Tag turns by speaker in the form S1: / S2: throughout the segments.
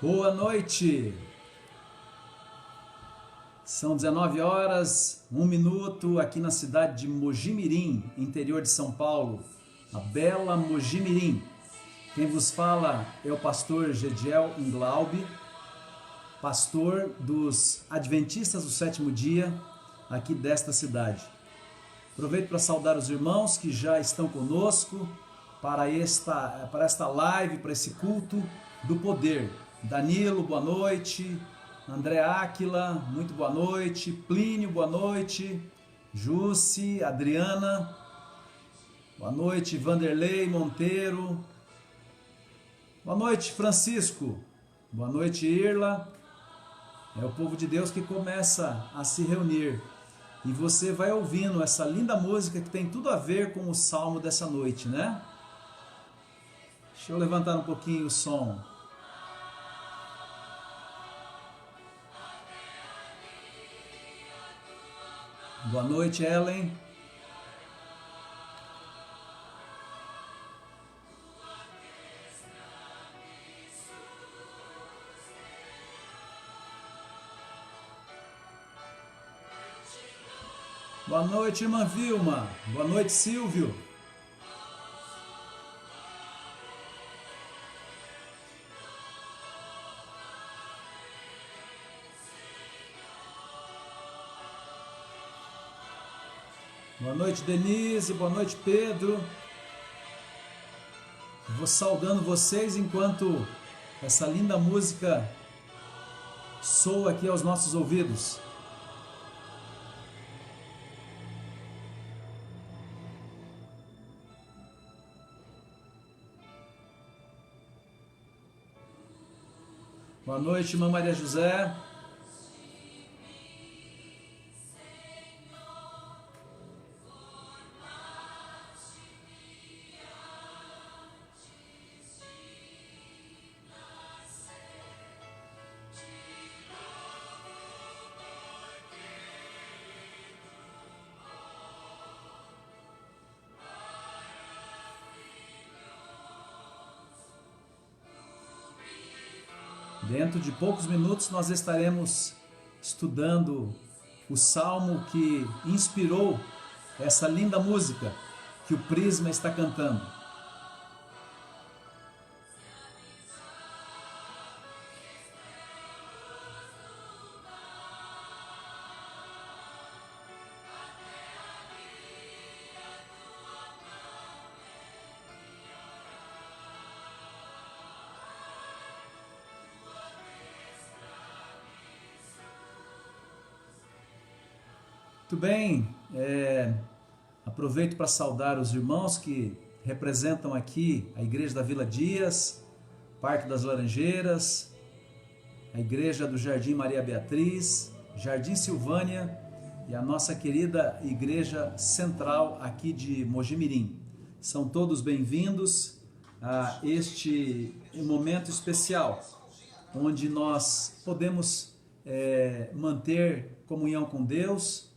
S1: Boa noite! São 19 horas, 1 minuto aqui na cidade de Mojimirim, interior de São Paulo, a bela Mojimirim. Quem vos fala é o pastor Gediel Inglaube, pastor dos Adventistas do Sétimo Dia, aqui desta cidade. Aproveito para saudar os irmãos que já estão conosco para esta live, para esse culto do poder. Danilo, boa noite. André Áquila, muito boa noite. Plínio, boa noite. Jussi, Adriana, boa noite. Vanderlei Monteiro, boa noite. Francisco, boa noite. Irla. É o povo de Deus que começa a se reunir. E você vai ouvindo essa linda música que tem tudo a ver com o salmo dessa noite, né? Deixa eu levantar um pouquinho o som. Boa noite, Ellen. Boa noite, irmã Vilma. Boa noite, Silvio. Boa noite, Denise. Boa noite, Pedro. Vou saudando vocês enquanto essa linda música soa aqui aos nossos ouvidos. Boa noite, irmã Maria José. Dentro de poucos minutos nós estaremos estudando o salmo que inspirou essa linda música que o Prisma está cantando. Muito bem, aproveito para saudar os irmãos que representam aqui a Igreja da Vila Dias, Parque das Laranjeiras, a Igreja do Jardim Maria Beatriz, Jardim Silvânia e a nossa querida Igreja Central aqui de Mojimirim. São todos bem-vindos a este momento especial, onde nós podemos manter comunhão com Deus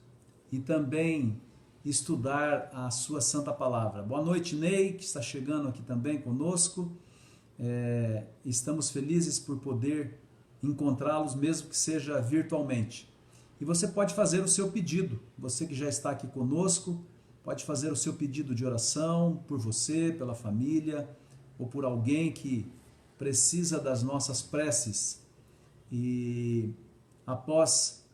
S1: e também estudar a sua santa palavra. Boa noite, Ney, que está chegando aqui também conosco. Estamos felizes por poder encontrá-los, mesmo que seja virtualmente. E você pode fazer o seu pedido, você que já está aqui conosco, pode fazer o seu pedido de oração por você, pela família, ou por alguém que precisa das nossas preces. E após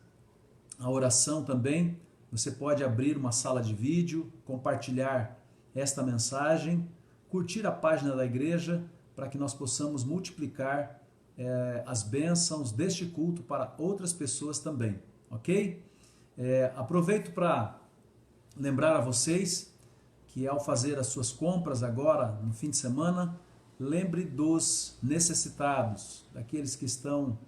S1: a oração também, você pode abrir uma sala de vídeo, compartilhar esta mensagem, curtir a página da igreja para que nós possamos multiplicar as bênçãos deste culto para outras pessoas também, ok? Aproveito para lembrar a vocês que ao fazer as suas compras agora no fim de semana, lembre dos necessitados, daqueles que estão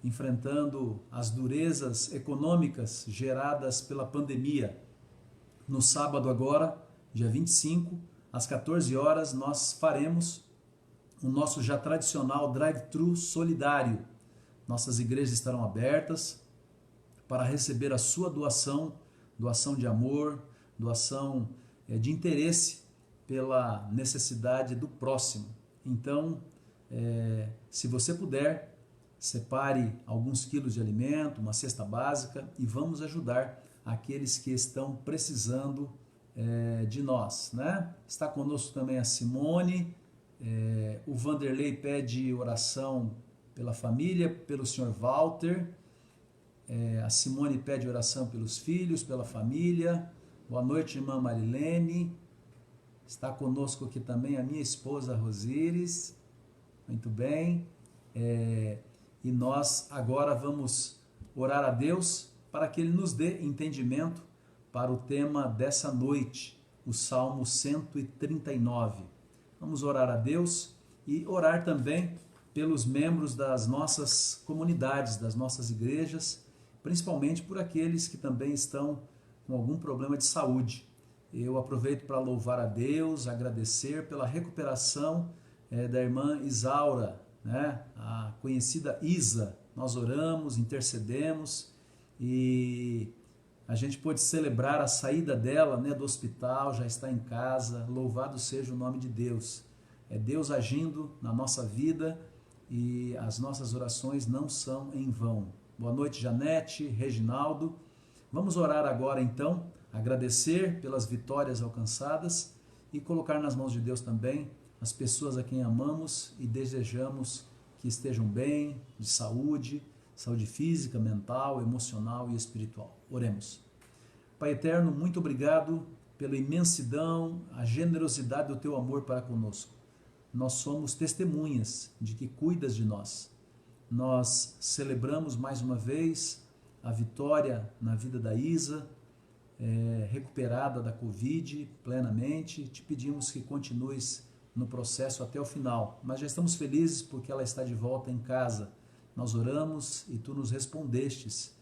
S1: enfrentando as durezas econômicas geradas pela pandemia. No sábado agora, dia 25, às 14 horas, nós faremos o nosso já tradicional drive-thru solidário. Nossas igrejas estarão abertas para receber a sua doação, doação de amor, doação de interesse pela necessidade do próximo. Então, se você puder, separe alguns quilos de alimento, uma cesta básica, e vamos ajudar aqueles que estão precisando de nós, né? Está conosco também a Simone, o Vanderlei pede oração pela família, pelo senhor Walter, a Simone pede oração pelos filhos, pela família. Boa noite, irmã Marilene. Está conosco aqui também a minha esposa Rosíris. Muito bem. E nós agora vamos orar a Deus para que Ele nos dê entendimento para o tema dessa noite, o Salmo 139. Vamos orar a Deus e orar também pelos membros das nossas comunidades, das nossas igrejas, principalmente por aqueles que também estão com algum problema de saúde. Eu aproveito para louvar a Deus, agradecer pela recuperação da irmã Isaura, né? A conhecida Isa. Nós oramos, intercedemos e a gente pôde celebrar a saída dela, né, do hospital, já está em casa. Louvado seja o nome de Deus. É Deus agindo na nossa vida e as nossas orações não são em vão. Boa noite, Janete, Reginaldo. Vamos orar agora então, agradecer pelas vitórias alcançadas e colocar nas mãos de Deus também as pessoas a quem amamos e desejamos que estejam bem, de saúde, saúde física, mental, emocional e espiritual. Oremos. Pai eterno, muito obrigado pela imensidão, a generosidade do teu amor para conosco. Nós somos testemunhas de que cuidas de nós. Nós celebramos mais uma vez a vitória na vida da Isa, recuperada da Covid plenamente. Te pedimos que continues no processo até o final, mas já estamos felizes porque ela está de volta em casa. Nós oramos e tu nos respondestes.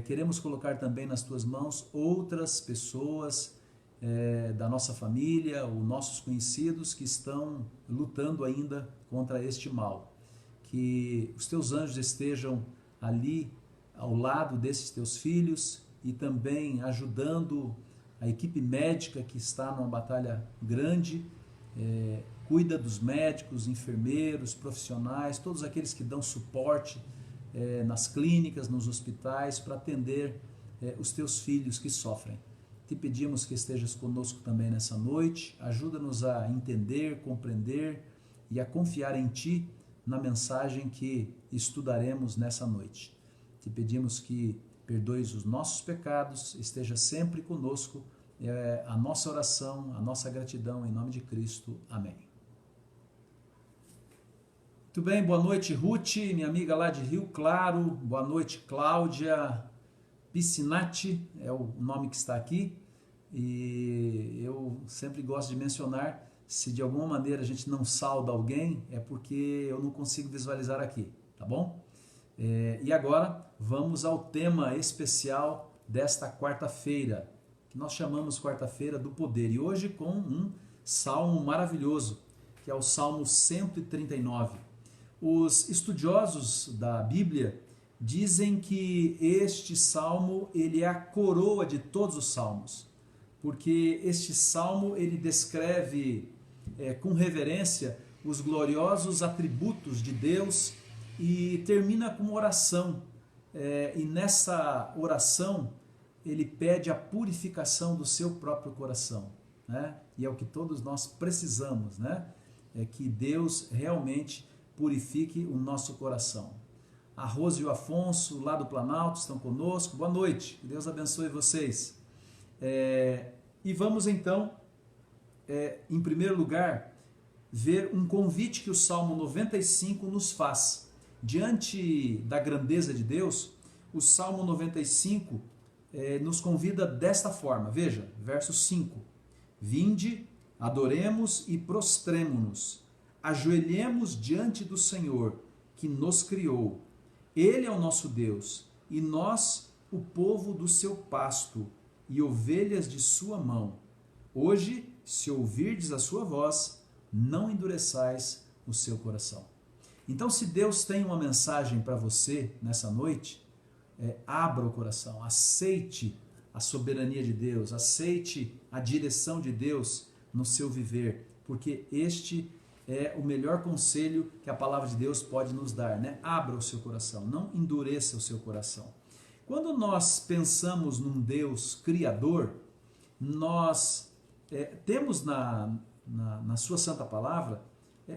S1: Queremos colocar também nas tuas mãos outras pessoas da nossa família, ou nossos conhecidos que estão lutando ainda contra este mal. Que os teus anjos estejam ali ao lado desses teus filhos e também ajudando a equipe médica que está numa batalha grande. Cuida dos médicos, enfermeiros, profissionais, todos aqueles que dão suporte nas clínicas, nos hospitais, para atender os teus filhos que sofrem. Te pedimos que estejas conosco também nessa noite, ajuda-nos a entender, compreender e a confiar em Ti na mensagem que estudaremos nessa noite. Te pedimos que perdoes os nossos pecados, esteja sempre conosco, a nossa oração, a nossa gratidão em nome de Cristo. Amém. Muito bem, boa noite Ruth, minha amiga lá de Rio Claro, boa noite Cláudia Piscinati, é o nome que está aqui, e eu sempre gosto de mencionar, se de alguma maneira a gente não sauda alguém, é porque eu não consigo visualizar aqui, tá bom? E agora vamos ao tema especial desta quarta-feira, que nós chamamos quarta-feira do poder, e hoje com um salmo maravilhoso, que é o Salmo 139. Os estudiosos da Bíblia dizem que este salmo ele é a coroa de todos os salmos, porque este salmo ele descreve com reverência os gloriosos atributos de Deus e termina com uma oração, e nessa oração ele pede a purificação do seu próprio coração, né? E é o que todos nós precisamos, né? É que Deus realmente purifique o nosso coração. A Rose e o Afonso, lá do Planalto, estão conosco. Boa noite, que Deus abençoe vocês. E vamos então, em primeiro lugar, ver um convite que o Salmo 95 nos faz. Diante da grandeza de Deus, o Salmo 95 nos convida desta forma. Veja, verso 5. Vinde, adoremos e prostremo-nos. Ajoelhemos diante do Senhor, que nos criou. Ele é o nosso Deus, e nós, o povo do seu pasto, e ovelhas de sua mão. Hoje, se ouvirdes a sua voz, não endureçais o seu coração. Então, se Deus tem uma mensagem para você nessa noite, abra o coração, aceite a soberania de Deus, aceite a direção de Deus no seu viver, porque este é o melhor conselho que a palavra de Deus pode nos dar, né? Abra o seu coração, não endureça o seu coração. Quando nós pensamos num Deus criador, nós temos na sua santa palavra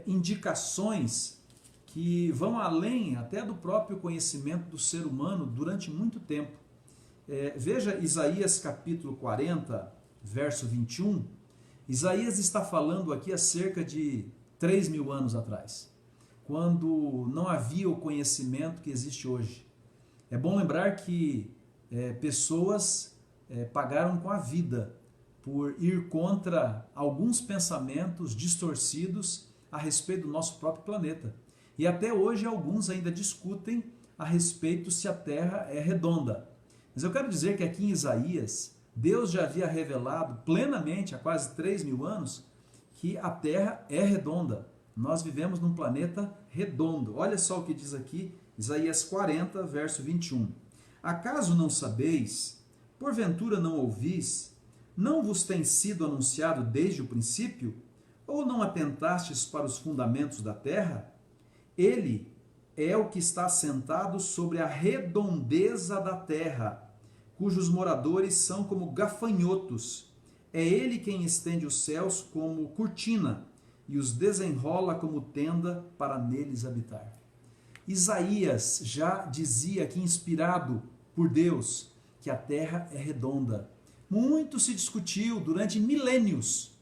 S1: indicações que vão além até do próprio conhecimento do ser humano durante muito tempo. Veja Isaías capítulo 40, verso 21. Isaías está falando aqui há cerca de 3.000 anos atrás, quando não havia o conhecimento que existe hoje. É bom lembrar que pessoas pagaram com a vida por ir contra alguns pensamentos distorcidos a respeito do nosso próprio planeta. E até hoje alguns ainda discutem a respeito se a Terra é redonda. Mas eu quero dizer que aqui em Isaías, Deus já havia revelado plenamente há quase 3.000 anos que a Terra é redonda. Nós vivemos num planeta redondo. Olha só o que diz aqui, Isaías 40, verso 21. Acaso não sabeis, porventura não ouvis, não vos tem sido anunciado desde o princípio? Ou não atentastes para os fundamentos da terra? Ele é o que está assentado sobre a redondeza da terra, cujos moradores são como gafanhotos. É ele quem estende os céus como cortina e os desenrola como tenda para neles habitar. Isaías já dizia aqui, inspirado por Deus, que a terra é redonda. Muito se discutiu durante milênios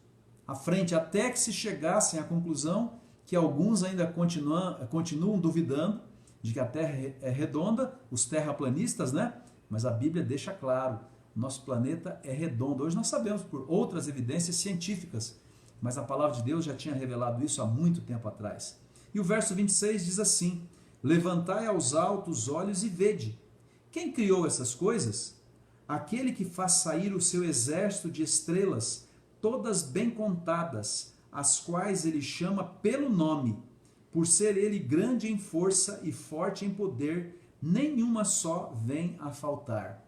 S1: à frente, até que se chegassem à conclusão que alguns ainda continuam duvidando de que a terra é redonda, os terraplanistas, né? Mas a Bíblia deixa claro, nosso planeta é redondo. Hoje nós sabemos por outras evidências científicas, mas a palavra de Deus já tinha revelado isso há muito tempo atrás. E o verso 26 diz assim: levantai aos altos os olhos e vede. Quem criou essas coisas? Aquele que faz sair o seu exército de estrelas, todas bem contadas, as quais ele chama pelo nome. Por ser ele grande em força e forte em poder, nenhuma só vem a faltar.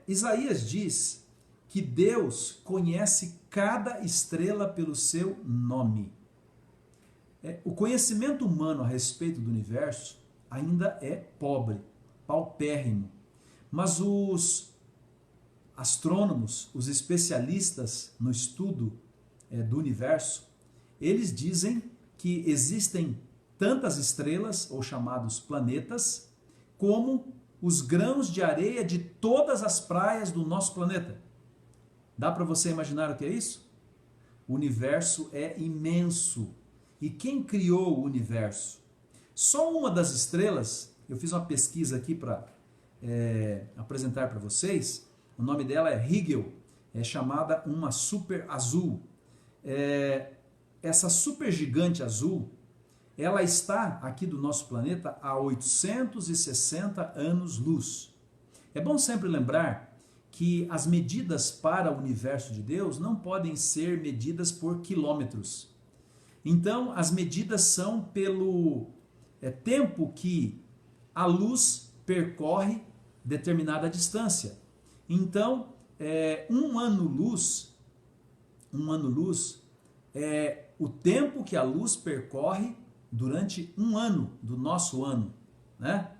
S1: Isaías diz que Deus conhece cada estrela pelo seu nome. O conhecimento humano a respeito do universo ainda é pobre, paupérrimo. Mas os astrônomos, os especialistas no estudo do universo, eles dizem que existem tantas estrelas, ou chamados planetas, como os grãos de areia de todas as praias do nosso planeta. Dá para você imaginar o que é isso? O universo é imenso. E quem criou o universo? Só uma das estrelas, eu fiz uma pesquisa aqui para apresentar para vocês, o nome dela é Rigel, é chamada uma super azul. Essa super gigante azul, ela está aqui do nosso planeta há 860 anos-luz. É bom sempre lembrar que as medidas para o universo de Deus não podem ser medidas por quilômetros. Então, as medidas são pelo tempo que a luz percorre determinada distância. Então, um ano-luz é o tempo que a luz percorre durante um ano do nosso ano, né?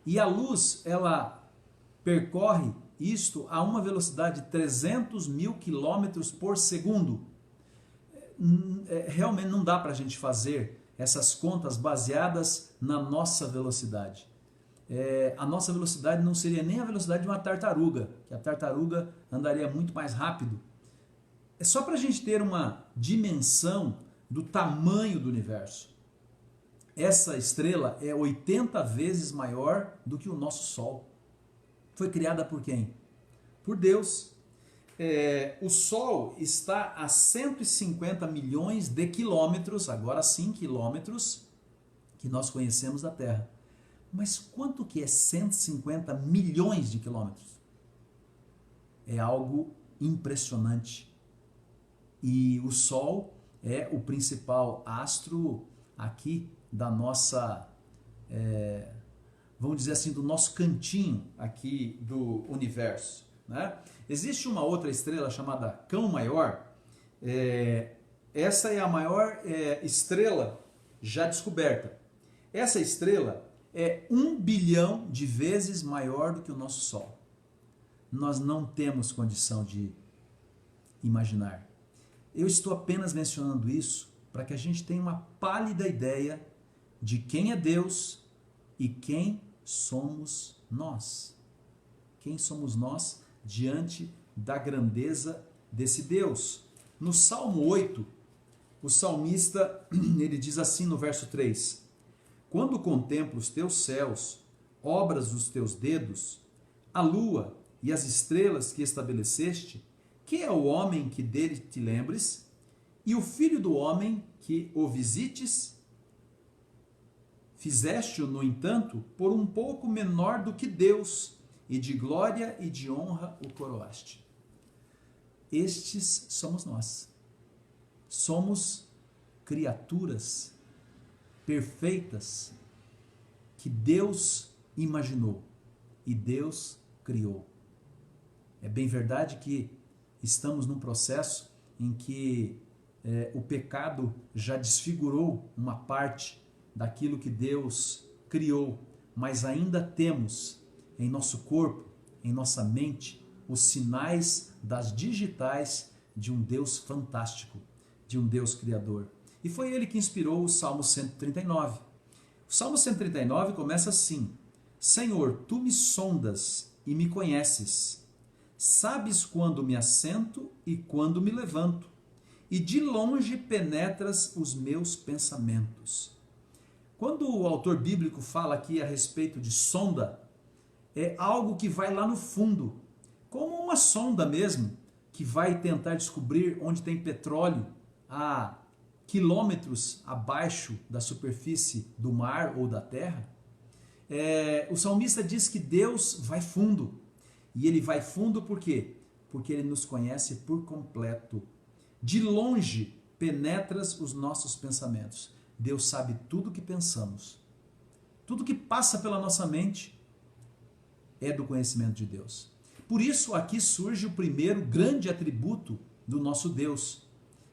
S1: E a luz, ela percorre isto a uma velocidade de 300.000 quilômetros por segundo. Realmente não dá para a gente fazer essas contas baseadas na nossa velocidade. A nossa velocidade não seria nem a velocidade de uma tartaruga, que a tartaruga andaria muito mais rápido. É só para a gente ter uma dimensão do tamanho do universo. Essa estrela é 80 vezes maior do que o nosso Sol. Foi criada por quem? Por Deus. O Sol está a 150 milhões de quilômetros, agora sim quilômetros, que nós conhecemos da Terra. Mas quanto que é 150 milhões de quilômetros? É algo impressionante. E o Sol é o principal astro aqui da nossa, vamos dizer assim, do nosso cantinho aqui do universo, né? Existe uma outra estrela chamada Cão Maior, essa é a maior estrela já descoberta. Essa estrela é 1 bilhão de vezes maior do que o nosso Sol. Nós não temos condição de imaginar. Eu estou apenas mencionando isso para que a gente tenha uma pálida ideia de quem é Deus e quem somos nós. Quem somos nós diante da grandeza desse Deus. No Salmo 8, o salmista, ele diz assim no verso 3: Quando contemplo os teus céus, obras dos teus dedos, a lua e as estrelas que estabeleceste, que é o homem que dele te lembres, e o filho do homem que o visites? Fizeste-o, no entanto, por um pouco menor do que Deus, e de glória e de honra o coroaste. Estes somos nós. Somos criaturas perfeitas que Deus imaginou e Deus criou. É bem verdade que estamos num processo em que o pecado já desfigurou uma parte daquilo que Deus criou, mas ainda temos em nosso corpo, em nossa mente, os sinais das digitais de um Deus fantástico, de um Deus criador. E foi ele que inspirou o Salmo 139. O Salmo 139 começa assim: Senhor, tu me sondas e me conheces. Sabes quando me assento e quando me levanto, e de longe penetras os meus pensamentos. Quando o autor bíblico fala aqui a respeito de sonda, é algo que vai lá no fundo, como uma sonda mesmo, que vai tentar descobrir onde tem petróleo a quilômetros abaixo da superfície do mar ou da terra. O salmista diz que Deus vai fundo. E ele vai fundo por quê? Porque ele nos conhece por completo. De longe penetras os nossos pensamentos. Deus sabe tudo o que pensamos. Tudo que passa pela nossa mente é do conhecimento de Deus. Por isso aqui surge o primeiro grande atributo do nosso Deus,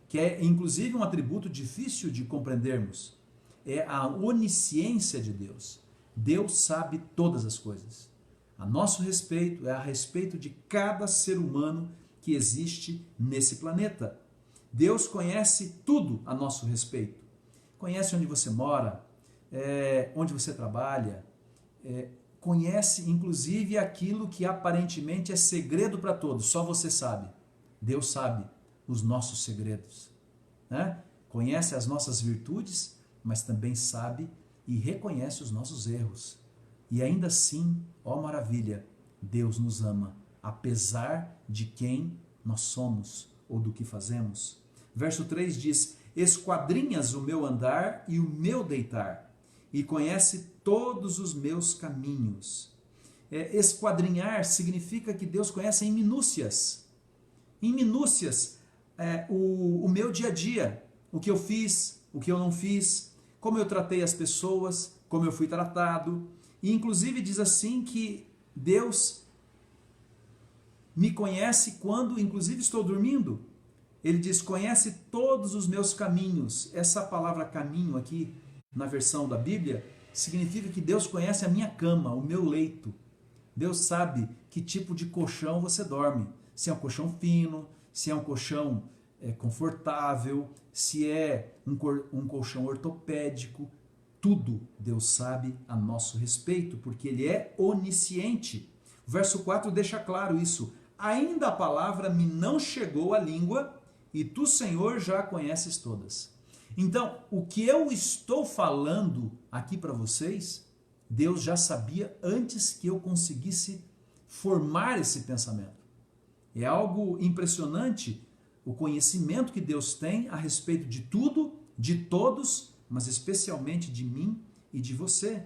S1: que é inclusive um atributo difícil de compreendermos. É a onisciência de Deus. Deus sabe todas as coisas. A nosso respeito, é a respeito de cada ser humano que existe nesse planeta. Deus conhece tudo a nosso respeito. Conhece onde você mora, onde você trabalha, conhece inclusive aquilo que aparentemente é segredo para todos, só você sabe. Deus sabe os nossos segredos, né? Conhece as nossas virtudes, mas também sabe e reconhece os nossos erros. E ainda assim, ó maravilha, Deus nos ama, apesar de quem nós somos ou do que fazemos. Verso 3 diz: esquadrinhas o meu andar e o meu deitar, e conhece todos os meus caminhos. Esquadrinhar significa que Deus conhece em minúcias. Em minúcias, o meu dia a dia, o que eu fiz, o que eu não fiz, como eu tratei as pessoas, como eu fui tratado. E inclusive diz assim que Deus me conhece quando inclusive estou dormindo. Ele diz: conhece todos os meus caminhos. Essa palavra caminho aqui, na versão da Bíblia, significa que Deus conhece a minha cama, o meu leito. Deus sabe que tipo de colchão você dorme. Se é um colchão fino, se é um colchão confortável, se é um colchão ortopédico. Tudo Deus sabe a nosso respeito, porque Ele é onisciente. O verso 4 deixa claro isso. Ainda a palavra me não chegou à língua, e tu, Senhor, já a conheces todas. Então, o que eu estou falando aqui para vocês, Deus já sabia antes que eu conseguisse formar esse pensamento. É algo impressionante o conhecimento que Deus tem a respeito de tudo, de todos, mas especialmente de mim e de você.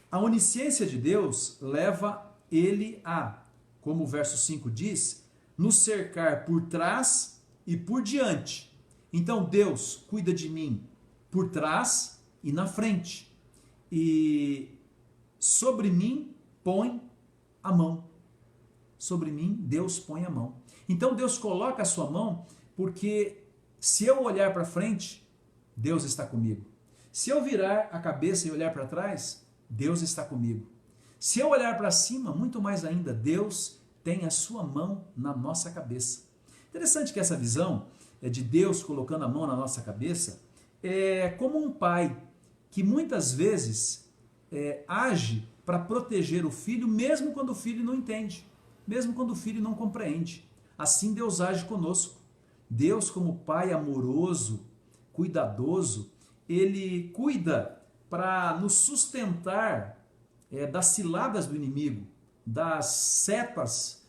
S1: A onisciência de Deus leva ele a, como o verso 5 diz, nos cercar por trás e por diante. Então Deus cuida de mim por trás e na frente. E sobre mim põe a mão. Sobre mim Deus põe a mão. Então Deus coloca a sua mão porque Se eu olhar para frente, Deus está comigo. Se eu virar a cabeça e olhar para trás, Deus está comigo. Se eu olhar para cima, muito mais ainda, Deus tem a sua mão na nossa cabeça. Interessante que essa visão de Deus colocando a mão na nossa cabeça é como um pai que muitas vezes age para proteger o filho, mesmo quando o filho não entende, mesmo quando o filho não compreende. Assim Deus age conosco. Deus, como pai amoroso, cuidadoso, ele cuida para nos sustentar das ciladas do inimigo, das setas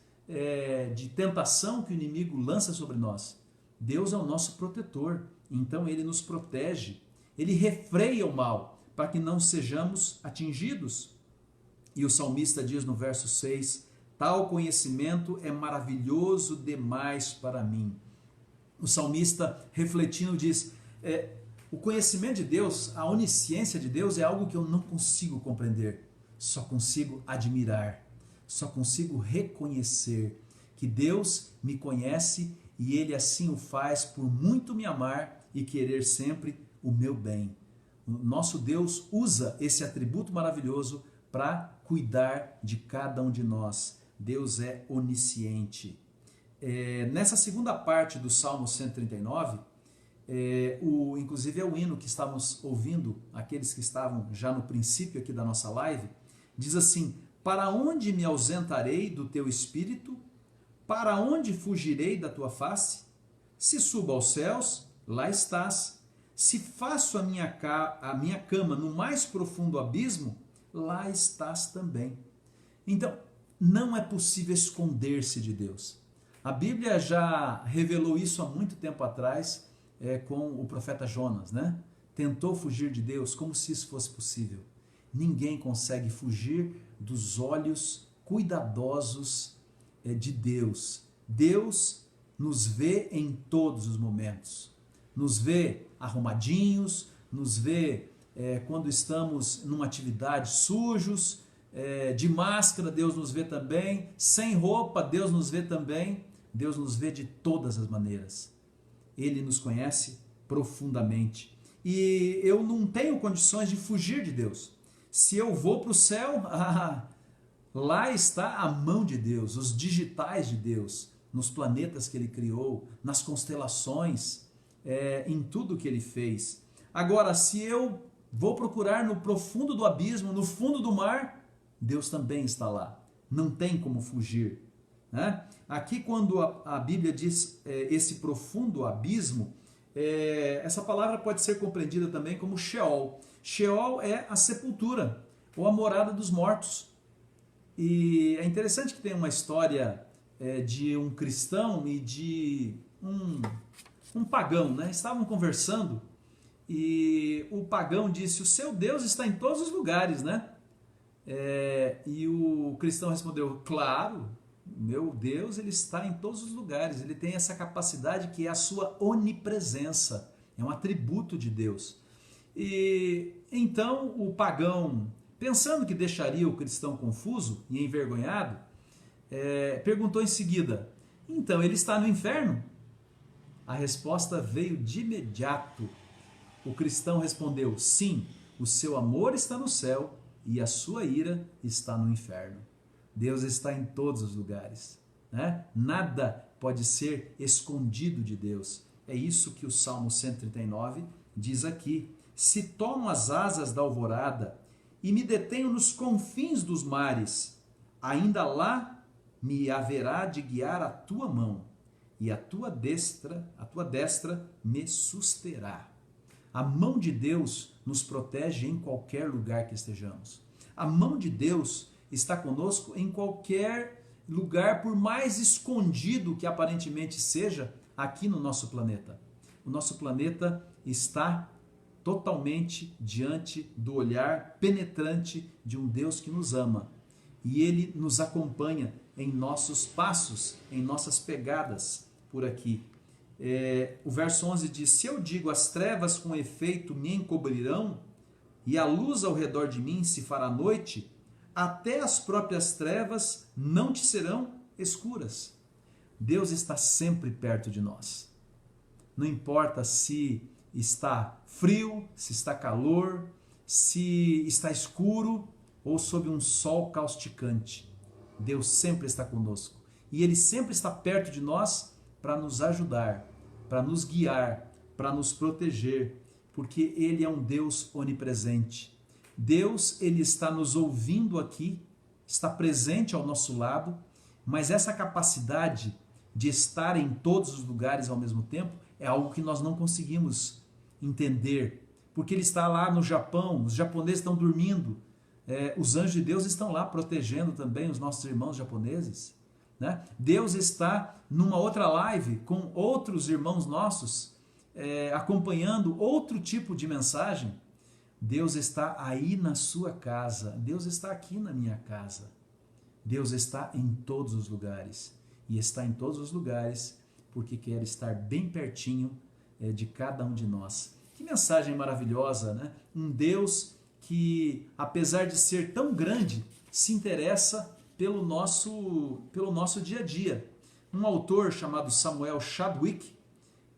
S1: de tentação que o inimigo lança sobre nós. Deus é o nosso protetor, então ele nos protege, ele refreia o mal para que não sejamos atingidos. E o salmista diz no verso 6, tal conhecimento é maravilhoso demais para mim. O salmista, refletindo, diz, o conhecimento de Deus, a onisciência de Deus é algo que eu não consigo compreender, só consigo admirar, só consigo reconhecer que Deus me conhece e Ele assim o faz por muito me amar e querer sempre o meu bem. O nosso Deus usa esse atributo maravilhoso para cuidar de cada um de nós. Deus é onisciente. Nessa segunda parte do Salmo 139, inclusive é o hino que estávamos ouvindo, aqueles que estavam já no princípio aqui da nossa live, diz assim, para onde me ausentarei do teu espírito? Para onde fugirei da tua face? Se subo aos céus, lá estás. Se faço a minha cama no mais profundo abismo, lá estás também. Então, não é possível esconder-se de Deus. A Bíblia já revelou isso há muito tempo atrás com o profeta Jonas, né? Tentou fugir de Deus como se isso fosse possível. Ninguém consegue fugir dos olhos cuidadosos de Deus. Deus nos vê em todos os momentos. Nos vê arrumadinhos, nos vê quando estamos numa atividade sujos, de máscara, Deus nos vê também, sem roupa, Deus nos vê também. Deus nos vê de todas as maneiras. Ele nos conhece profundamente. E eu não tenho condições de fugir de Deus. Se eu vou para o céu, lá está a mão de Deus, os digitais de Deus, nos planetas que Ele criou, nas constelações, em tudo que Ele fez. Agora, se eu vou procurar no profundo do abismo, no fundo do mar, Deus também está lá. Não tem como fugir. Né? Aqui, quando a Bíblia diz esse profundo abismo, essa palavra pode ser compreendida também como Sheol. Sheol é a sepultura, ou a morada dos mortos. E é interessante que tem uma história de um cristão e de um pagão, né? Estavam conversando e o pagão disse, o seu Deus está em todos os lugares, né? E o cristão respondeu, claro, meu Deus, ele está em todos os lugares, ele tem essa capacidade que é a sua onipresença, é um atributo de Deus. E então o pagão, pensando que deixaria o cristão confuso e envergonhado, perguntou em seguida, então ele está no inferno? A resposta veio de imediato. O cristão respondeu, sim, o seu amor está no céu e a sua ira está no inferno. Deus está em todos os lugares. Né? Nada pode ser escondido de Deus. É isso que o Salmo 139 diz aqui. Se tomo as asas da alvorada e me detenho nos confins dos mares, ainda lá me haverá de guiar a tua mão, e a tua destra me susterá. A mão de Deus nos protege em qualquer lugar que estejamos. A mão de Deus está conosco em qualquer lugar, por mais escondido que aparentemente seja, aqui no nosso planeta. O nosso planeta está totalmente diante do olhar penetrante de um Deus que nos ama. E Ele nos acompanha em nossos passos, em nossas pegadas por aqui. O verso 11 diz, se eu digo as trevas com efeito me encobrirão, e a luz ao redor de mim se fará noite, até as próprias trevas não te serão escuras. Deus está sempre perto de nós. não importa se está frio, se está calor, se está escuro ou sob um sol causticante. Deus sempre está conosco e Ele sempre está perto de nós para nos ajudar, para nos guiar, para nos proteger, porque Ele é um Deus onipresente. Deus, Ele está nos ouvindo aqui, está presente ao nosso lado, mas essa capacidade de estar em todos os lugares ao mesmo tempo é algo que nós não conseguimos entender, porque Ele está lá no Japão, os japoneses estão dormindo, os anjos de Deus estão lá protegendo também os nossos irmãos japoneses, né? Deus está numa outra live com outros irmãos nossos, acompanhando outro tipo de mensagem. Deus está aí na sua casa, Deus está aqui na minha casa, Deus está em todos os lugares, e está em todos os lugares porque quer estar bem pertinho de cada um de nós. Que mensagem maravilhosa, né? Um Deus que, apesar de ser tão grande, se interessa pelo nosso dia a dia. Um autor chamado Samuel Chadwick,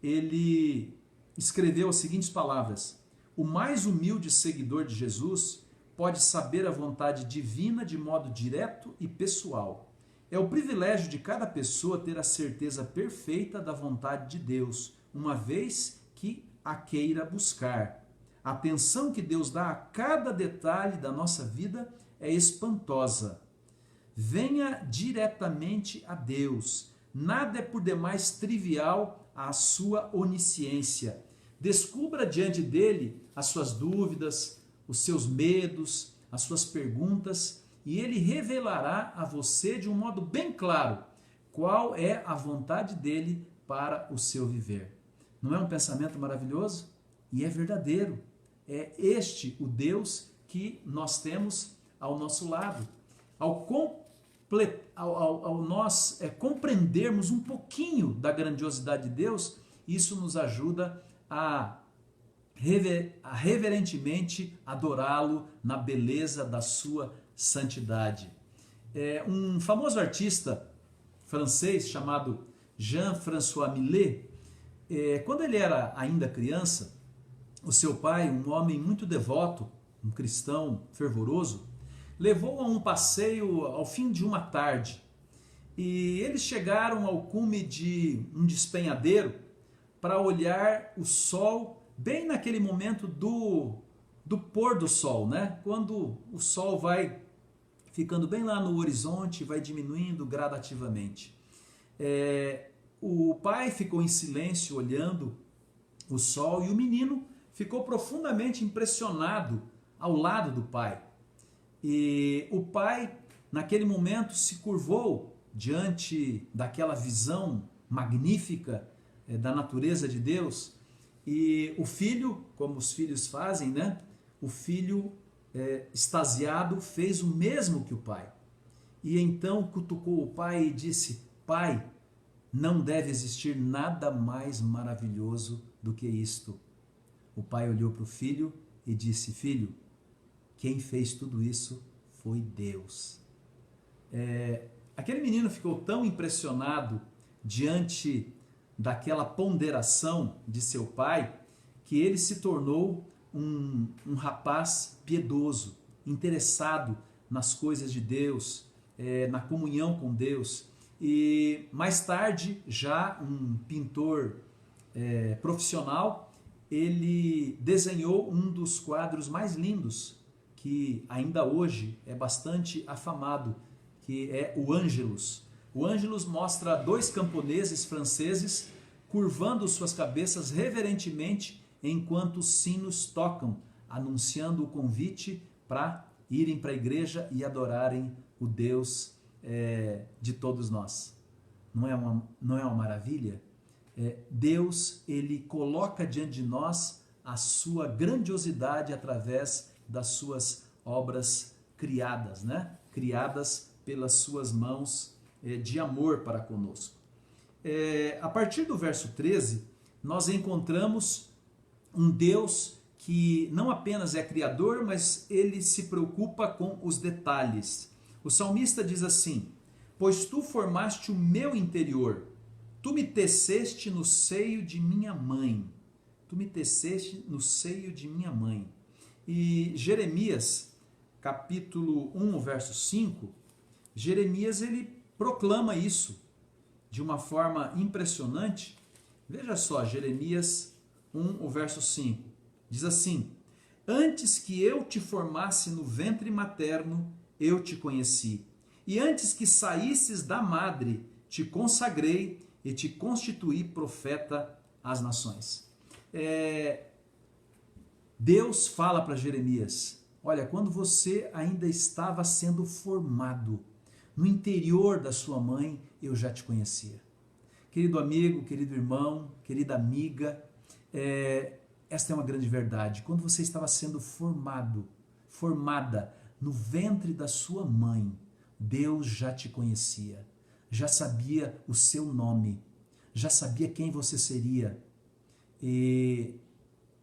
S1: ele escreveu as seguintes palavras: o mais humilde seguidor de Jesus pode saber a vontade divina de modo direto e pessoal. É o privilégio de cada pessoa ter a certeza perfeita da vontade de Deus, uma vez que a queira buscar. A atenção que Deus dá a cada detalhe da nossa vida é espantosa. Venha diretamente a Deus. Nada é por demais trivial à sua onisciência. Descubra diante dele as suas dúvidas, os seus medos, as suas perguntas, e ele revelará a você de um modo bem claro qual é a vontade dele para o seu viver. Não é um pensamento maravilhoso? E é verdadeiro. É este o Deus que nós temos ao nosso lado. Ao nós compreendermos um pouquinho da grandiosidade de Deus, isso nos ajuda a reverentemente adorá-lo na beleza da sua santidade. Um famoso artista francês chamado Jean-François Millet, quando ele era ainda criança, o seu pai, um homem muito devoto, um cristão fervoroso, levou-o a um passeio ao fim de uma tarde. E eles chegaram ao cume de um despenhadeiro para olhar o sol bem naquele momento do pôr do sol, né? Quando o sol vai ficando bem lá no horizonte, vai diminuindo gradativamente. O pai ficou em silêncio olhando o sol e o menino ficou profundamente impressionado ao lado do pai. E o pai, naquele momento, se curvou diante daquela visão magnífica da natureza de Deus, e o filho, como os filhos fazem, né? O filho, extasiado, fez o mesmo que o pai. E então cutucou o pai e disse: pai, não deve existir nada mais maravilhoso do que isto. O pai olhou para o filho e disse: filho, quem fez tudo isso foi Deus. Aquele menino ficou tão impressionado diante daquela ponderação de seu pai, que ele se tornou um rapaz piedoso, interessado nas coisas de Deus, na comunhão com Deus. E mais tarde, já um pintor profissional, ele desenhou um dos quadros mais lindos, que ainda hoje é bastante afamado, que é o Ângelus. O Ângelus mostra dois camponeses franceses curvando suas cabeças reverentemente enquanto os sinos tocam, anunciando o convite para irem para a igreja e adorarem o Deus de todos nós. Não é uma maravilha? Deus, ele coloca diante de nós a sua grandiosidade através das suas obras criadas, né? Criadas pelas suas mãos de amor para conosco. A partir do verso 13, nós encontramos um Deus que não apenas é criador, mas ele se preocupa com os detalhes. O salmista diz assim: pois tu formaste o meu interior, Tu me teceste no seio de minha mãe. Tu me teceste no seio de minha mãe. E Jeremias, capítulo 1, verso 5, Jeremias ele proclama isso de uma forma impressionante. Veja só, Jeremias 1, o verso 5. Diz assim: Antes que eu te formasse no ventre materno, eu te conheci. E antes que saísses da madre, te consagrei e te constituí profeta às nações. Deus fala para Jeremias: olha, quando você ainda estava sendo formado no interior da sua mãe, eu já te conhecia. Querido amigo, querido irmão, querida amiga, esta é uma grande verdade. Quando você estava sendo formada no ventre da sua mãe, Deus já te conhecia, já sabia o seu nome, já sabia quem você seria. E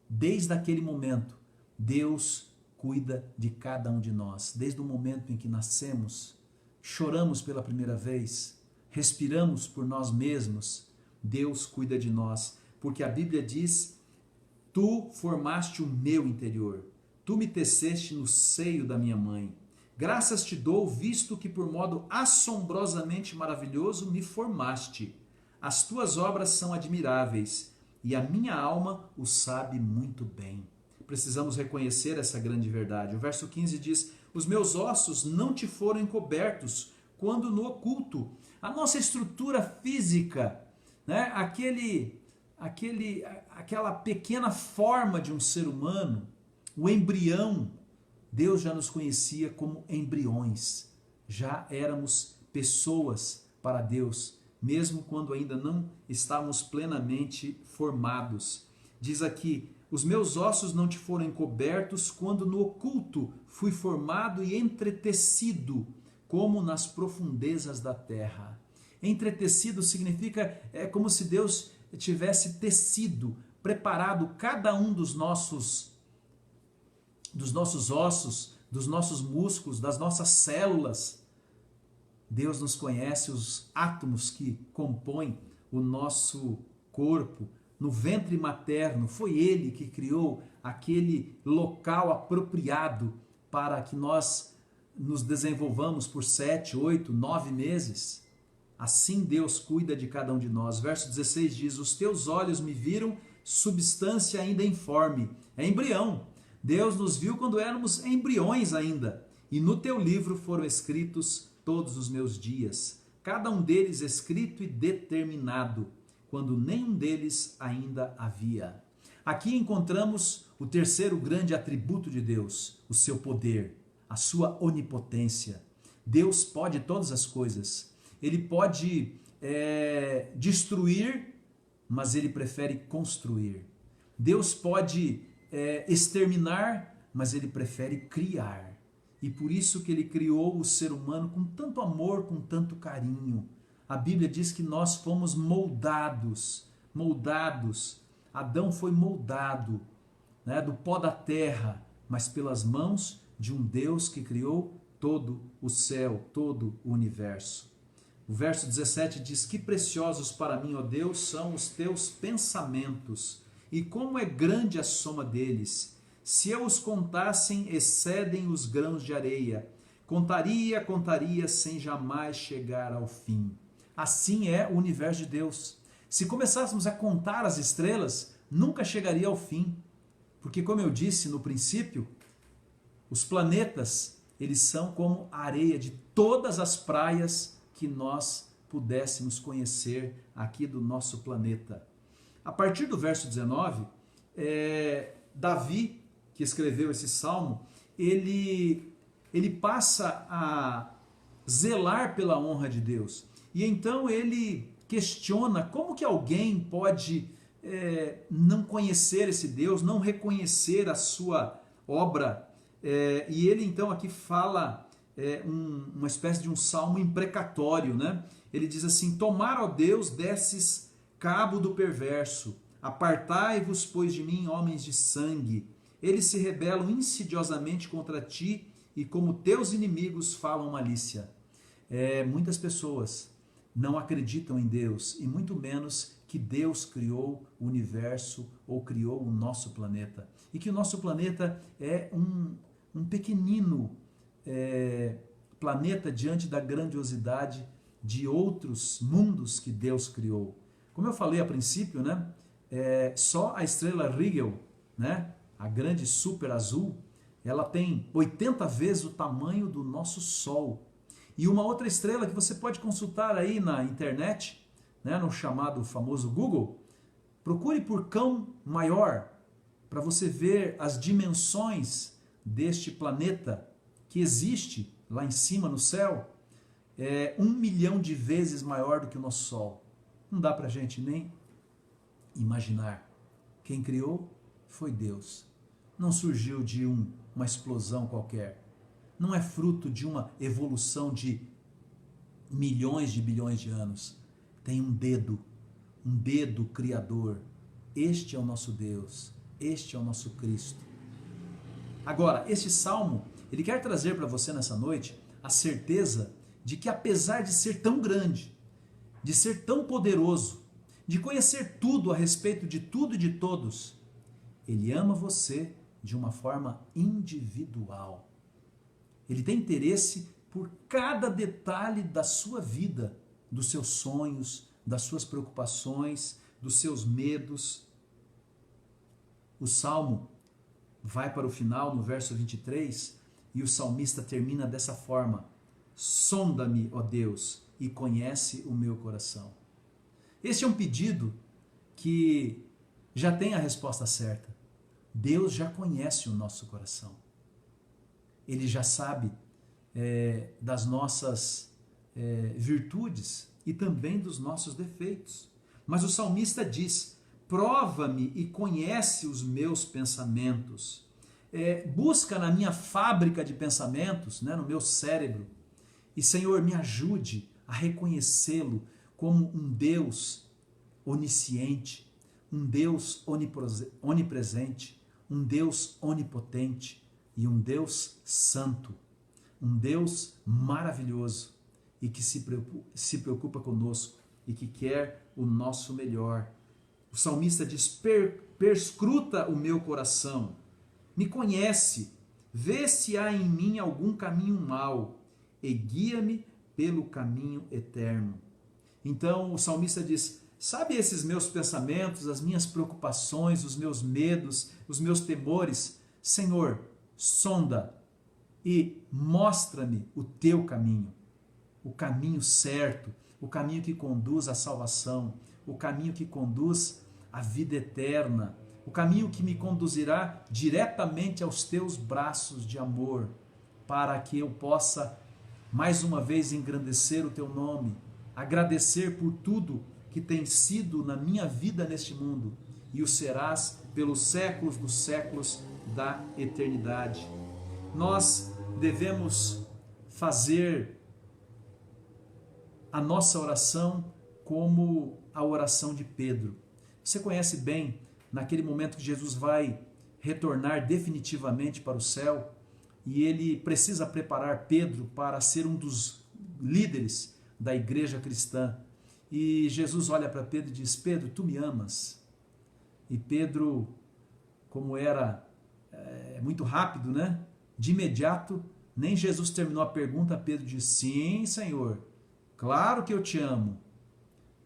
S1: desde aquele momento, Deus cuida de cada um de nós. Desde o momento em que nascemos, choramos pela primeira vez, respiramos por nós mesmos, Deus cuida de nós. Porque a Bíblia diz: Tu formaste o meu interior, tu me teceste no seio da minha mãe. Graças te dou, visto que por modo assombrosamente maravilhoso me formaste. As tuas obras são admiráveis, e a minha alma o sabe muito bem. Precisamos reconhecer essa grande verdade. O verso 15 diz: Os meus ossos não te foram encobertos quando no oculto. A nossa estrutura física, né? Aquela pequena forma de um ser humano, o embrião, Deus já nos conhecia como embriões. Já éramos pessoas para Deus, mesmo quando ainda não estávamos plenamente formados. Diz aqui: os meus ossos não te foram encobertos quando no oculto fui formado e entretecido, como nas profundezas da terra. Entretecido significa, como se Deus tivesse tecido, preparado cada um dos nossos ossos, dos nossos músculos, das nossas células. Deus nos conhece os átomos que compõem o nosso corpo. No ventre materno, foi Ele que criou aquele local apropriado para que nós nos desenvolvamos por 7, 8, 9 meses. Assim Deus cuida de cada um de nós. Verso 16 diz: Os teus olhos me viram substância ainda informe. É embrião. Deus nos viu quando éramos embriões ainda. E no teu livro foram escritos todos os meus dias, cada um deles escrito e determinado, quando nenhum deles ainda havia. Aqui encontramos o terceiro grande atributo de Deus, o seu poder, a sua onipotência. Deus pode todas as coisas. Ele pode destruir, mas Ele prefere construir. Deus pode exterminar, mas Ele prefere criar. E por isso que Ele criou o ser humano com tanto amor, com tanto carinho. A Bíblia diz que nós fomos moldados. Adão foi moldado, né, do pó da terra, mas pelas mãos de um Deus que criou todo o céu, todo o universo. O verso 17 diz: Que preciosos para mim, ó Deus, são os teus pensamentos, e como é grande a soma deles. Se eu os contassem, excedem os grãos de areia. Contaria, sem jamais chegar ao fim. Assim é o universo de Deus. Se começássemos a contar as estrelas, nunca chegaria ao fim. Porque, como eu disse no princípio, os planetas, eles são como a areia de todas as praias que nós pudéssemos conhecer aqui do nosso planeta. A partir do verso 19, Davi, que escreveu esse salmo, ele passa a zelar pela honra de Deus. E então ele questiona como que alguém pode não conhecer esse Deus, não reconhecer a sua obra. E ele então aqui fala uma espécie de um salmo imprecatório, né? Ele diz assim: Tomar, ó Deus, desses cabo do perverso, apartai-vos, pois, de mim, homens de sangue. Eles se rebelam insidiosamente contra ti, e como teus inimigos falam malícia. Muitas pessoas não acreditam em Deus e muito menos que Deus criou o universo ou criou o nosso planeta. E que o nosso planeta é um pequenino planeta diante da grandiosidade de outros mundos que Deus criou. Como eu falei a princípio, né, só a estrela Rigel, né, a grande super azul, ela tem 80 vezes o tamanho do nosso Sol. E uma outra estrela que você pode consultar aí na internet, né, no chamado famoso Google, procure por Cão Maior, para você ver as dimensões deste planeta que existe lá em cima no céu, 1 milhão de vezes maior do que o nosso Sol. Não dá para a gente nem imaginar. Quem criou foi Deus. Não surgiu de uma explosão qualquer. Não é fruto de uma evolução de milhões de bilhões de anos. Tem um dedo criador. Este é o nosso Deus, este é o nosso Cristo. Agora, este salmo, ele quer trazer para você nessa noite a certeza de que apesar de ser tão grande, de ser tão poderoso, de conhecer tudo a respeito de tudo e de todos, ele ama você de uma forma individual. Ele tem interesse por cada detalhe da sua vida, dos seus sonhos, das suas preocupações, dos seus medos. O salmo vai para o final, no verso 23, e o salmista termina dessa forma: sonda-me, ó Deus, e conhece o meu coração. Este é um pedido que já tem a resposta certa. Deus já conhece o nosso coração. Ele já sabe das nossas virtudes e também dos nossos defeitos. Mas o salmista diz: prova-me e conhece os meus pensamentos. Busca na minha fábrica de pensamentos, né, no meu cérebro, e, Senhor, me ajude a reconhecê-lo como um Deus onisciente, um Deus onipresente, um Deus onipotente e um Deus santo, um Deus maravilhoso e que se preocupa conosco e que quer o nosso melhor. O salmista diz: perscruta o meu coração, me conhece, vê se há em mim algum caminho mau e guia-me pelo caminho eterno. Então o salmista diz: sabe esses meus pensamentos, as minhas preocupações, os meus medos, os meus temores? Senhor, sonda e mostra-me o teu caminho, o caminho certo, o caminho que conduz à salvação, o caminho que conduz à vida eterna, o caminho que me conduzirá diretamente aos teus braços de amor, para que eu possa mais uma vez engrandecer o teu nome, agradecer por tudo que tem sido na minha vida neste mundo, e o serás pelos séculos dos séculos da eternidade. Nós devemos fazer a nossa oração como a oração de Pedro. Você conhece bem, naquele momento que Jesus vai retornar definitivamente para o céu, e ele precisa preparar Pedro para ser um dos líderes da igreja cristã. E Jesus olha para Pedro e diz: Pedro, tu me amas? E Pedro, como era muito rápido, né? De imediato, nem Jesus terminou a pergunta, Pedro diz: sim, Senhor, claro que eu te amo.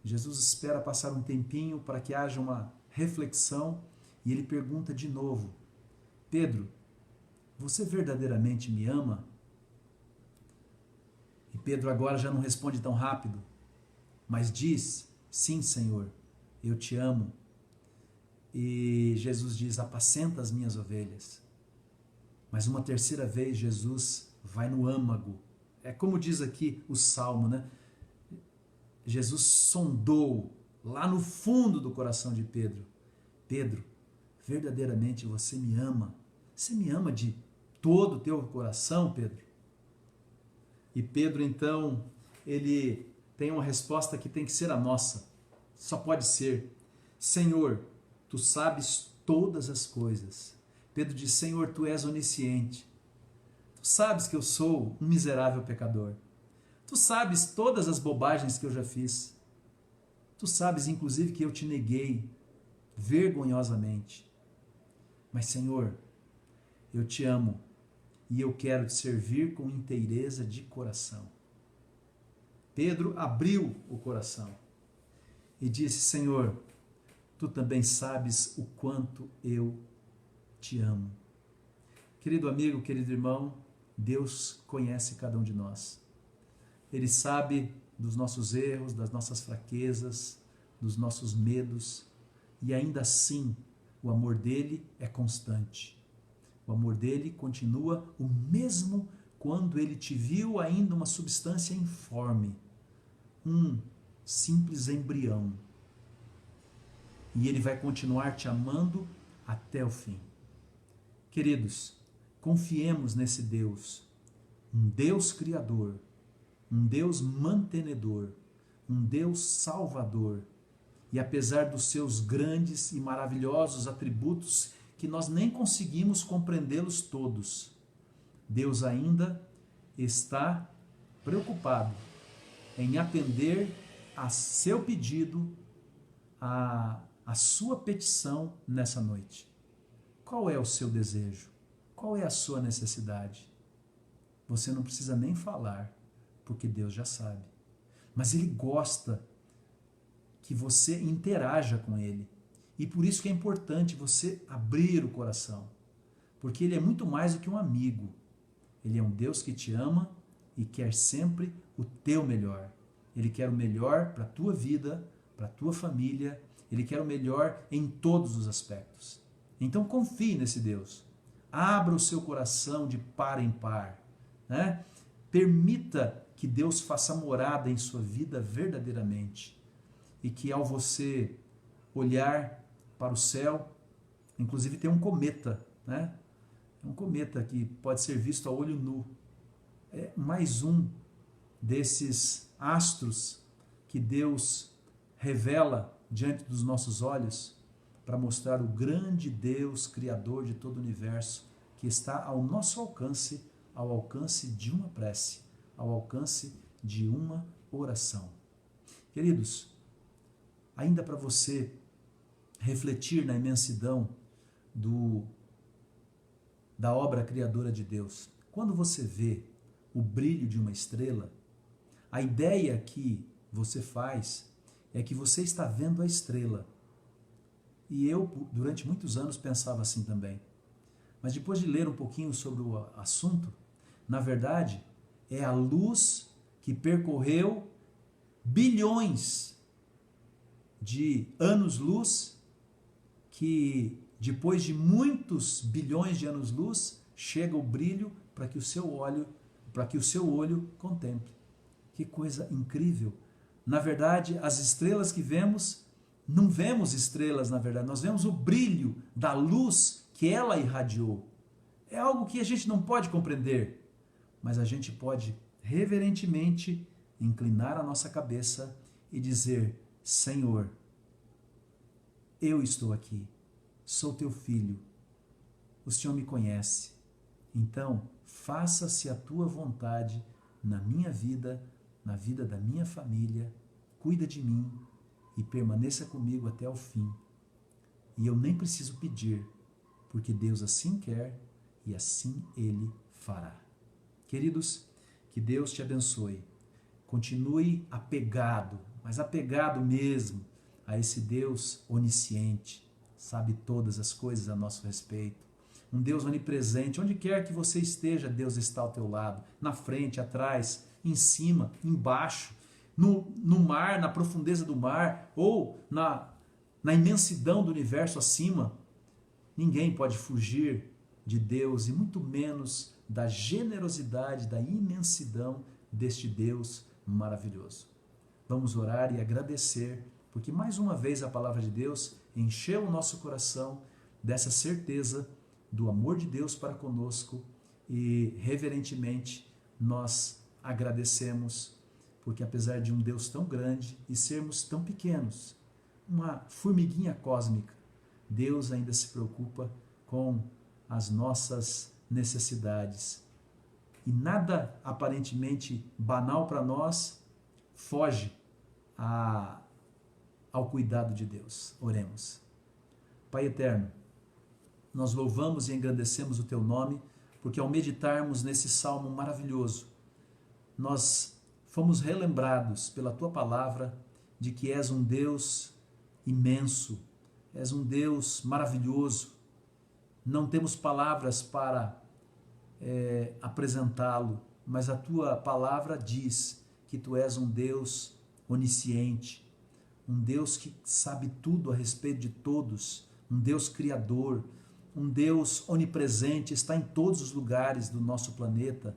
S1: Jesus espera passar um tempinho para que haja uma reflexão e ele pergunta de novo: Pedro, você verdadeiramente me ama? E Pedro agora já não responde tão rápido, mas diz: sim, Senhor, eu te amo. E Jesus diz: apacenta as minhas ovelhas. Mas uma terceira vez Jesus vai no âmago. É como diz aqui o Salmo, né? Jesus sondou lá no fundo do coração de Pedro: Pedro, verdadeiramente você me ama? Você me ama de todo o teu coração, Pedro? E Pedro, então, ele tem uma resposta que tem que ser a nossa. Só pode ser: Senhor, tu sabes todas as coisas. Pedro diz: Senhor, tu és onisciente. Tu sabes que eu sou um miserável pecador. Tu sabes todas as bobagens que eu já fiz. Tu sabes, inclusive, que eu te neguei vergonhosamente. Mas, Senhor, eu te amo e eu quero te servir com inteireza de coração. Pedro abriu o coração e disse: Senhor, tu também sabes o quanto eu te amo. Querido amigo, querido irmão, Deus conhece cada um de nós. Ele sabe dos nossos erros, das nossas fraquezas, dos nossos medos, e ainda assim o amor dele é constante. O amor dele continua o mesmo quando ele te viu ainda uma substância informe, um simples embrião. E ele vai continuar te amando até o fim. Queridos, confiemos nesse Deus, um Deus criador, um Deus mantenedor, um Deus salvador. E apesar dos seus grandes e maravilhosos atributos, que nós nem conseguimos compreendê-los todos, Deus ainda está preocupado em atender a seu pedido, a sua petição nessa noite. Qual é o seu desejo? Qual é a sua necessidade? Você não precisa nem falar, porque Deus já sabe. Mas Ele gosta que você interaja com Ele. E por isso que é importante você abrir o coração. Porque Ele é muito mais do que um amigo. Ele é um Deus que te ama e quer sempre o teu melhor. Ele quer o melhor para a tua vida, para a tua família. Ele quer o melhor em todos os aspectos. Então confie nesse Deus. Abra o seu coração de par em par, né? Permita que Deus faça morada em sua vida verdadeiramente. E que ao você olhar para o céu, inclusive tem um cometa, né? Um cometa que pode ser visto a olho nu. É mais um desses astros que Deus revela diante dos nossos olhos para mostrar o grande Deus, Criador de todo o universo, que está ao nosso alcance, ao alcance de uma prece, ao alcance de uma oração. Queridos, ainda para você refletir na imensidão da obra criadora de Deus, quando você vê o brilho de uma estrela, a ideia que você faz é que você está vendo a estrela. E eu, durante muitos anos, pensava assim também. Mas depois de ler um pouquinho sobre o assunto, na verdade, é a luz que percorreu bilhões de anos-luz, que depois de muitos bilhões de anos-luz, chega o brilho para que o seu olho contemple. Que coisa incrível! Na verdade, as estrelas que vemos, não vemos estrelas, na verdade, nós vemos o brilho da luz que ela irradiou. É algo que a gente não pode compreender, mas a gente pode reverentemente inclinar a nossa cabeça e dizer: Senhor, eu estou aqui, sou teu filho, o Senhor me conhece, então faça-se a tua vontade na minha vida, na vida da minha família, cuida de mim e permaneça comigo até o fim. E eu nem preciso pedir, porque Deus assim quer e assim Ele fará. Queridos, que Deus te abençoe. Continue apegado, mas apegado mesmo a esse Deus onisciente, sabe todas as coisas a nosso respeito. Um Deus onipresente, onde quer que você esteja, Deus está ao teu lado, na frente, atrás, em cima, embaixo, no mar, na profundeza do mar, ou na imensidão do universo acima. Ninguém pode fugir de Deus, e muito menos da generosidade, da imensidão deste Deus maravilhoso. Vamos orar e agradecer, porque mais uma vez a palavra de Deus encheu o nosso coração dessa certeza do amor de Deus para conosco, e reverentemente nós agradecemos, porque apesar de um Deus tão grande e sermos tão pequenos, uma formiguinha cósmica, Deus ainda se preocupa com as nossas necessidades E nada aparentemente banal para nós foge ao cuidado de Deus. Oremos. Pai eterno, nós louvamos e engrandecemos o Teu nome, porque ao meditarmos nesse salmo maravilhoso, nós fomos relembrados pela Tua palavra de que és um Deus imenso, és um Deus maravilhoso. Não temos palavras para apresentá-lo, mas a Tua palavra diz que Tu és um Deus onisciente, um Deus que sabe tudo a respeito de todos, um Deus criador, um Deus onipresente, está em todos os lugares do nosso planeta,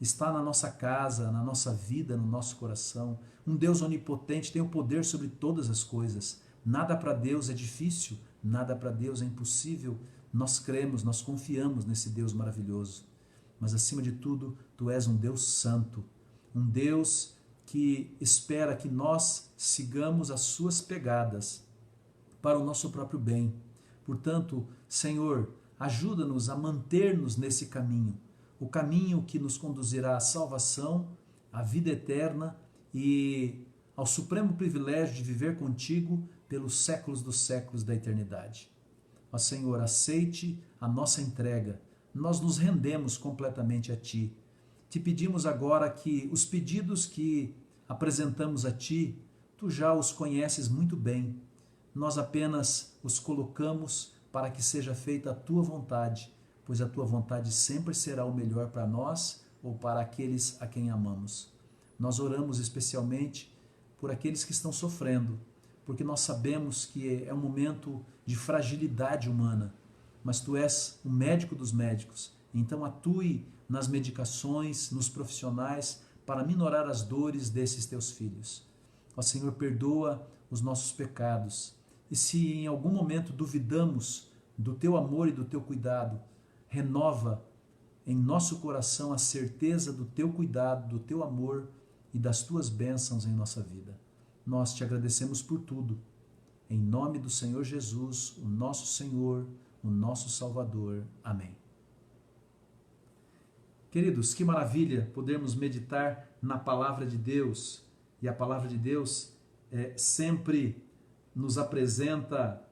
S1: está na nossa casa, na nossa vida, no nosso coração. Um Deus onipotente tem o poder sobre todas as coisas. Nada para Deus é difícil, nada para Deus é impossível. Nós cremos, nós confiamos nesse Deus maravilhoso. Mas acima de tudo, Tu és um Deus santo, um Deus que espera que nós sigamos as Suas pegadas para o nosso próprio bem. Portanto, Senhor, ajuda-nos a manter-nos nesse caminho, o caminho que nos conduzirá à salvação, à vida eterna e ao supremo privilégio de viver contigo pelos séculos dos séculos da eternidade. Ó Senhor, aceite a nossa entrega, nós nos rendemos completamente a Ti. Te pedimos agora que os pedidos que apresentamos a Ti, Tu já os conheces muito bem. Nós apenas os colocamos para que seja feita a Tua vontade, pois a Tua vontade sempre será o melhor para nós ou para aqueles a quem amamos. Nós oramos especialmente por aqueles que estão sofrendo, porque nós sabemos que é um momento de fragilidade humana, mas Tu és o médico dos médicos, então atue nas medicações, nos profissionais, para minorar as dores desses Teus filhos. Ó Senhor, perdoa os nossos pecados, e se em algum momento duvidamos do Teu amor e do Teu cuidado, renova em nosso coração a certeza do Teu cuidado, do Teu amor e das Tuas bênçãos em nossa vida. Nós Te agradecemos por tudo. Em nome do Senhor Jesus, o nosso Senhor, o nosso Salvador. Amém. Queridos, que maravilha podermos meditar na Palavra de Deus. E a Palavra de Deus sempre nos apresenta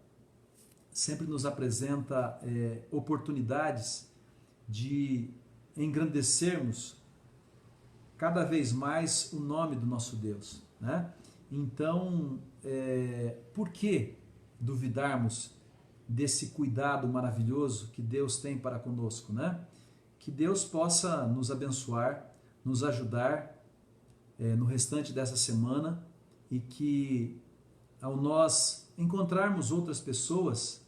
S1: oportunidades de engrandecermos cada vez mais o nome do nosso Deus, né? Então, por que duvidarmos desse cuidado maravilhoso que Deus tem para conosco, né? Que Deus possa nos abençoar, nos ajudar no restante dessa semana e que ao nós encontrarmos outras pessoas,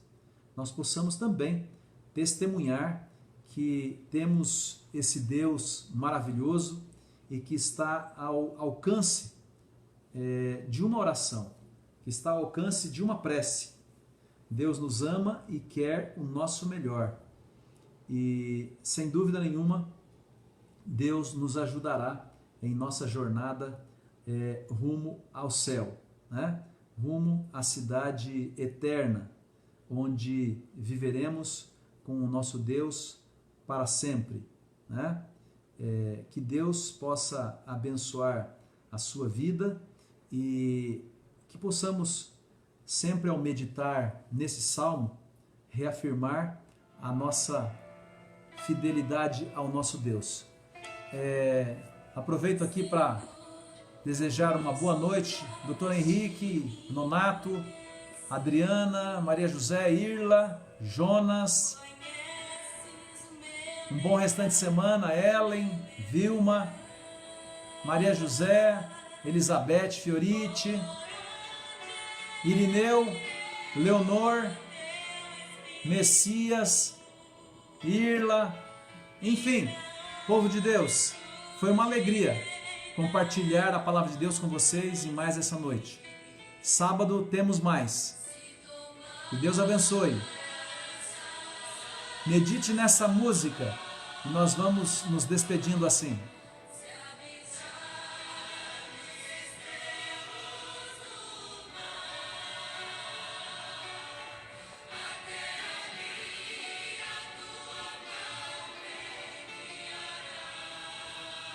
S1: nós possamos também testemunhar que temos esse Deus maravilhoso e que está ao alcance de uma oração, que está ao alcance de uma prece. Deus nos ama e quer o nosso melhor. E, sem dúvida nenhuma, Deus nos ajudará em nossa jornada rumo ao céu, né? Rumo à cidade eterna, onde viveremos com o nosso Deus para sempre, né? Que Deus possa abençoar a sua vida e que possamos sempre, ao meditar nesse salmo, reafirmar a nossa fidelidade ao nosso Deus. Aproveito aqui para desejar uma boa noite, Dr. Henrique, Nonato, Adriana, Maria José, Irla, Jonas. Um bom restante de semana, Ellen, Vilma, Maria José, Elizabeth Fioriti, Irineu, Leonor, Messias, Irla, enfim, povo de Deus, foi uma alegria compartilhar a palavra de Deus com vocês em mais essa noite. Sábado temos mais. Que Deus abençoe. Medite nessa música e nós vamos nos despedindo assim.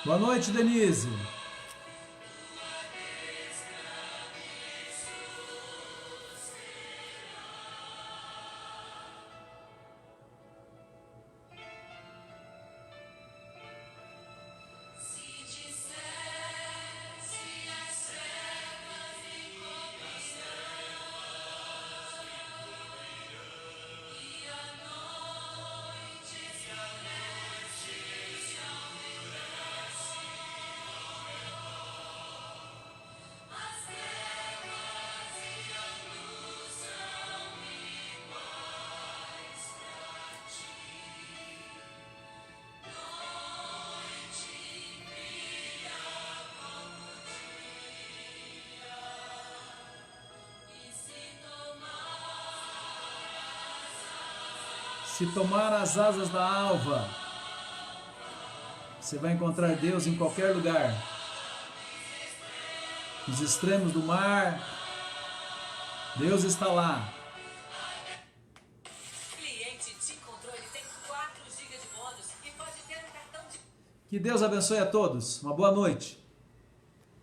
S1: Boa noite, Denise. Se tomar as asas da alva, você vai encontrar Deus em qualquer lugar. Nos extremos do mar, Deus está lá.
S2: Cliente te encontrou, ele tem 4 GB de bônus e pode ter um cartão de...
S1: Que Deus abençoe a todos. Uma boa noite.